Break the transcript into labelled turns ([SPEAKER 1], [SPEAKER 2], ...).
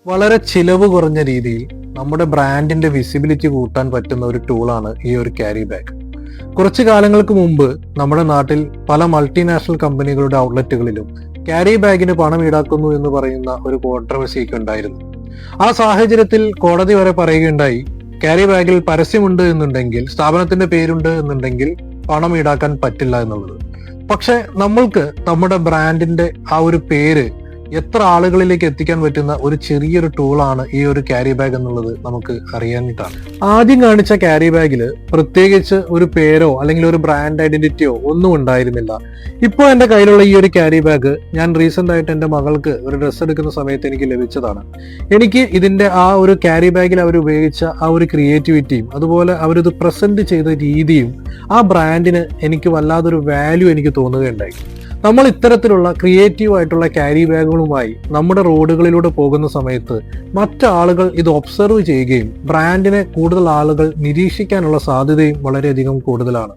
[SPEAKER 1] വളരെ ചിലവ് കുറഞ്ഞ രീതിയിൽ നമ്മുടെ ബ്രാൻഡിന്റെ വിസിബിലിറ്റി കൂട്ടാൻ പറ്റുന്ന ഒരു ടൂളാണ് ഈ ഒരു ക്യാരി ബാഗ്. കുറച്ചു കാലങ്ങൾക്ക് മുമ്പ് നമ്മുടെ നാട്ടിൽ പല മൾട്ടിനാഷണൽ കമ്പനികളുടെ ഔട്ട്ലെറ്റുകളിലും ക്യാരി ബാഗിന് പണം ഈടാക്കുന്നു എന്ന് പറയുന്ന ഒരു കോൺട്രവേഴ്സിയൊക്കെ ഉണ്ടായിരുന്നു. ആ സാഹചര്യത്തിൽ കോടതി വരെ പറയുകയുണ്ടായി, ക്യാരി ബാഗിൽ പരസ്യമുണ്ട് എന്നുണ്ടെങ്കിൽ, സ്ഥാപനത്തിന്റെ പേരുണ്ട് എന്നുണ്ടെങ്കിൽ പണം ഈടാക്കാൻ പറ്റില്ല എന്നുള്ളത്. പക്ഷെ നമ്മൾക്ക് നമ്മുടെ ബ്രാൻഡിന്റെ ആ ഒരു പേര് എത്ര ആളുകളിലേക്ക് എത്തിക്കാൻ പറ്റുന്ന ഒരു ചെറിയൊരു ടൂളാണ് ഈ ഒരു ക്യാരി ബാഗ് എന്നുള്ളത് നമുക്ക് അറിയാനിട്ടാണ്. ആദ്യം കാണിച്ച ക്യാരി ബാഗില് പ്രത്യേകിച്ച് ഒരു പേരോ അല്ലെങ്കിൽ ഒരു ബ്രാൻഡ് ഐഡന്റിറ്റിയോ ഒന്നും ഉണ്ടായിരുന്നില്ല. ഇപ്പോൾ എന്റെ കയ്യിലുള്ള ഈ ഒരു ക്യാരി ബാഗ് ഞാൻ റീസെന്റ് ആയിട്ട് എന്റെ മകൾക്ക് ഒരു ഡ്രസ്സ് എടുക്കുന്ന സമയത്ത് എനിക്ക് ലഭിച്ചതാണ്. എനിക്ക് ഇതിന്റെ ആ ഒരു ക്യാരി ബാഗിൽ അവർ ഉപയോഗിച്ച ആ ഒരു ക്രിയേറ്റിവിറ്റിയും അതുപോലെ അവരിത് പ്രസന്റ് ചെയ്ത രീതിയും ആ ബ്രാൻഡിന് എനിക്ക് വല്ലാതൊരു വാല്യൂ എനിക്ക് തോന്നുകയുണ്ടായി. നമ്മൾ ഇത്തരത്തിലുള്ള ക്രിയേറ്റീവ് ആയിട്ടുള്ള ക്യാരി ബാഗുകളുമായി നമ്മുടെ റോഡുകളിലൂടെ പോകുന്ന സമയത്ത് മറ്റാളുകൾ ഇത് ഒബ്സർവ് ചെയ്യുകയും ബ്രാൻഡിനെ കൂടുതൽ ആളുകൾ നിരീക്ഷിക്കാനുള്ള സാധ്യതയും വളരെയധികം കൂടുതലാണ്.